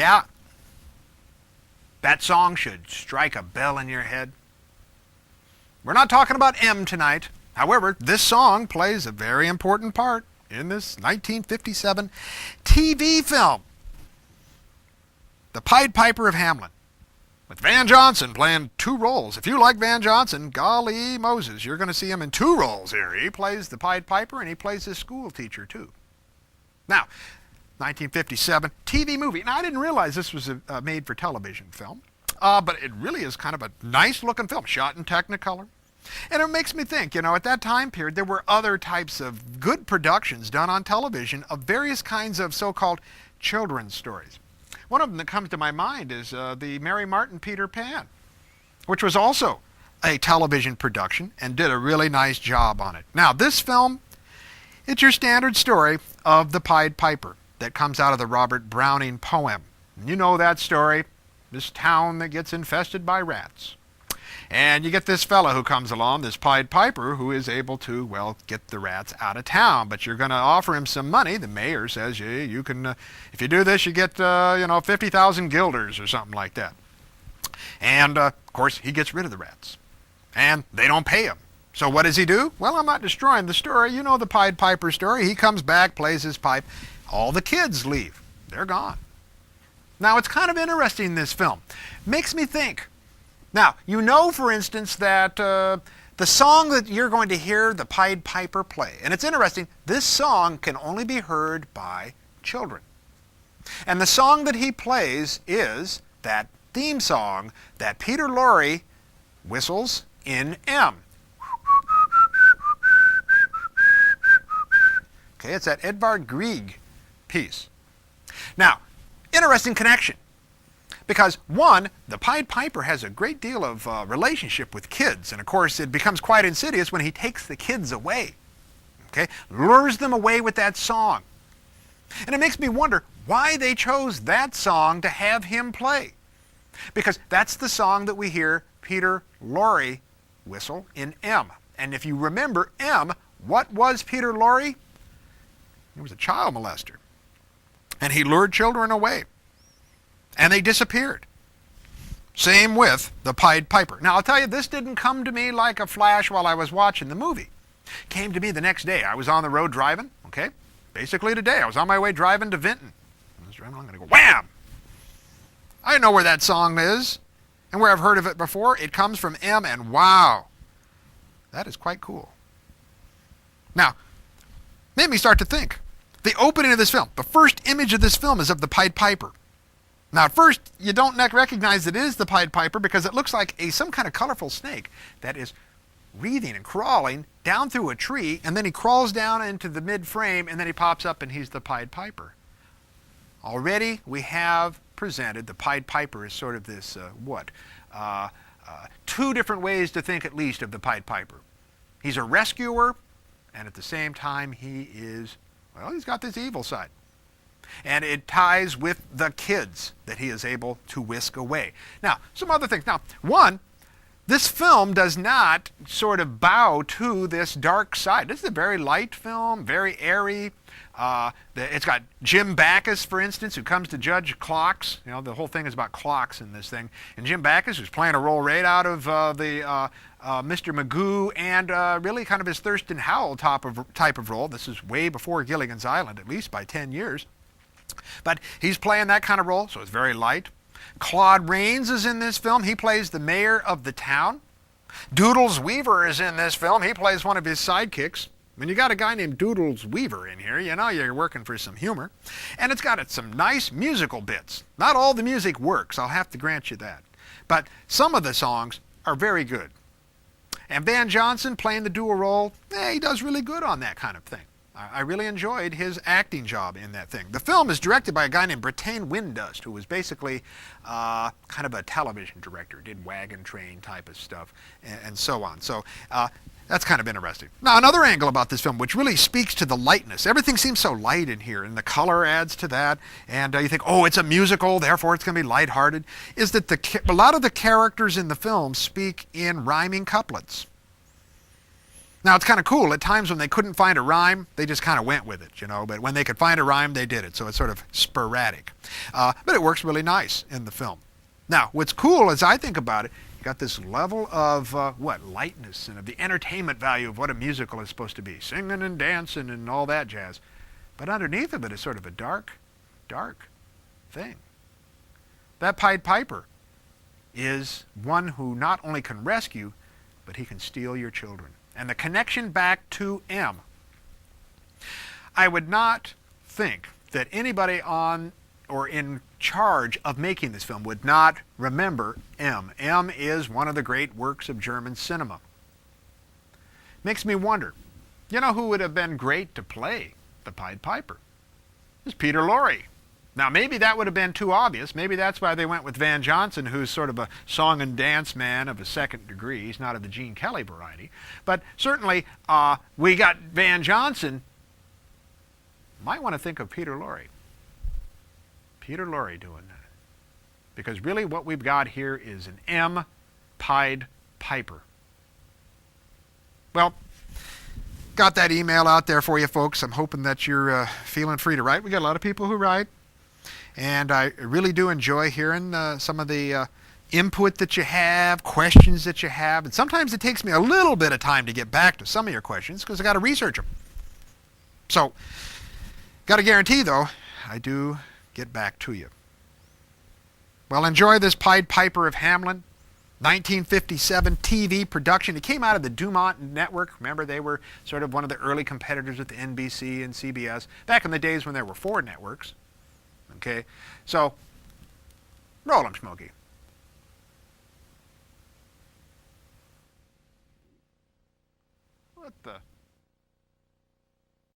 Yeah, that song should strike a bell in your head. We're not talking about M tonight. However, this song plays a very important part in this 1957 TV film, The Pied Piper of Hamlin, with Van Johnson playing two roles. If you like Van Johnson, golly Moses, you're going to see him in two roles here. He plays the Pied Piper and he plays his school teacher too. Now, 1957 TV movie. Now, I didn't realize this was a made-for-television film, but it really is kind of a nice-looking film, shot in Technicolor. And it makes me think, at that time period, there were other types of good productions done on television of various kinds of so-called children's stories. One of them that comes to my mind is the Mary Martin Peter Pan, which was also a television production and did a really nice job on it. Now, this film, it's your standard story of the Pied Piper that comes out of the Robert Browning poem. You know that story, this town that gets infested by rats. And you get this fella who comes along, this Pied Piper, who is able to, well, get the rats out of town. But you're going to offer him some money. The mayor says, yeah, you can, if you do this, you get, 50,000 guilders or something like that. And, of course, he gets rid of the rats. And they don't pay him. So what does he do? Well, I'm not destroying the story. You know the Pied Piper story. He comes back, plays his pipe. All the kids leave. They're gone. Now, it's kind of interesting, this film. Makes me think. Now, for instance, that the song that you're going to hear the Pied Piper play, and it's interesting, this song can only be heard by children. And the song that he plays is that theme song that Peter Lorre whistles in M. Okay, it's that Edvard Grieg piece. Now, interesting connection. Because, one, the Pied Piper has a great deal of relationship with kids. And, of course, it becomes quite insidious when he takes the kids away. Okay? Lures them away with that song. And it makes me wonder why they chose that song to have him play. Because that's the song that we hear Peter Lorre whistle in M. And if you remember M, what was Peter Lorre? He was a child molester. And he lured children away. And they disappeared. Same with the Pied Piper. Now, I'll tell you, this didn't come to me like a flash while I was watching the movie. It came to me the next day. I was on the road driving, okay? Basically today, I was on my way driving to Vinton. I'm going to go, wham! I know where that song is, and where I've heard of it before. It comes from M, and wow, that is quite cool. Now, made me start to think. The opening of this film, the first image of this film is of the Pied Piper. Now, at first, you don't recognize it is the Pied Piper because it looks like some kind of colorful snake that is wreathing and crawling down through a tree, and then he crawls down into the mid-frame, and then he pops up, and he's the Pied Piper. Already, we have presented the Pied Piper as sort of this, two different ways to think at least of the Pied Piper. He's a rescuer, and at the same time, he's got this evil side. And it ties with the kids that he is able to whisk away. Now, some other things. Now, one, this film does not sort of bow to this dark side. This is a very light film, very airy. It's got Jim Backus, for instance, who comes to judge clocks. The whole thing is about clocks in this thing. And Jim Backus, who's playing a role right out of Mr. Magoo and really kind of his Thurston Howell type of role. This is way before Gilligan's Island, at least by 10 years. But he's playing that kind of role, so it's very light. Claude Rains is in this film. He plays the mayor of the town. Doodles Weaver is in this film. He plays one of his sidekicks. When you got a guy named Doodles Weaver in here, you're working for some humor. And it's got some nice musical bits. Not all the music works, I'll have to grant you that. But some of the songs are very good. And Van Johnson playing the dual role, he does really good on that kind of thing. I really enjoyed his acting job in that thing. The film is directed by a guy named Brattain Windust, who was basically kind of a television director, did Wagon Train type of stuff, and so on. So that's kind of interesting. Now, another angle about this film, which really speaks to the lightness. Everything seems so light in here, and the color adds to that. And you think, it's a musical, therefore it's going to be lighthearted, is that a lot of the characters in the film speak in rhyming couplets. Now, it's kind of cool. At times when they couldn't find a rhyme, they just kind of went with it, you know. But when they could find a rhyme, they did it. So it's sort of sporadic. But it works really nice in the film. Now, what's cool as I think about it, you got this level of, lightness and of the entertainment value of what a musical is supposed to be. Singing and dancing and all that jazz. But underneath of it is sort of a dark, dark thing. That Pied Piper is one who not only can rescue, but he can steal your children. And the connection back to M. I would not think that anybody on or in charge of making this film would not remember M. M is one of the great works of German cinema. Makes me wonder, you know who would have been great to play the Pied Piper? It's Peter Lorre. Now, maybe that would have been too obvious. Maybe that's why they went with Van Johnson, who's sort of a song and dance man of a second degree. He's not of the Gene Kelly variety. But certainly, we got Van Johnson. Might want to think of Peter Lorre. Peter Lorre doing that. Because really what we've got here is an M Pied Piper. Well, got that email out there for you folks. I'm hoping that you're feeling free to write. We got a lot of people who write. And I really do enjoy hearing some of the input that you have, questions that you have. And sometimes it takes me a little bit of time to get back to some of your questions because I got to research them. So, got to guarantee, though, I do get back to you. Well, enjoy this Pied Piper of Hamlin, 1957 TV production. It came out of the Dumont Network. Remember, they were sort of one of the early competitors with the NBC and CBS back in the days when there were 4 networks. Okay, so roll 'em, Smokey. What the?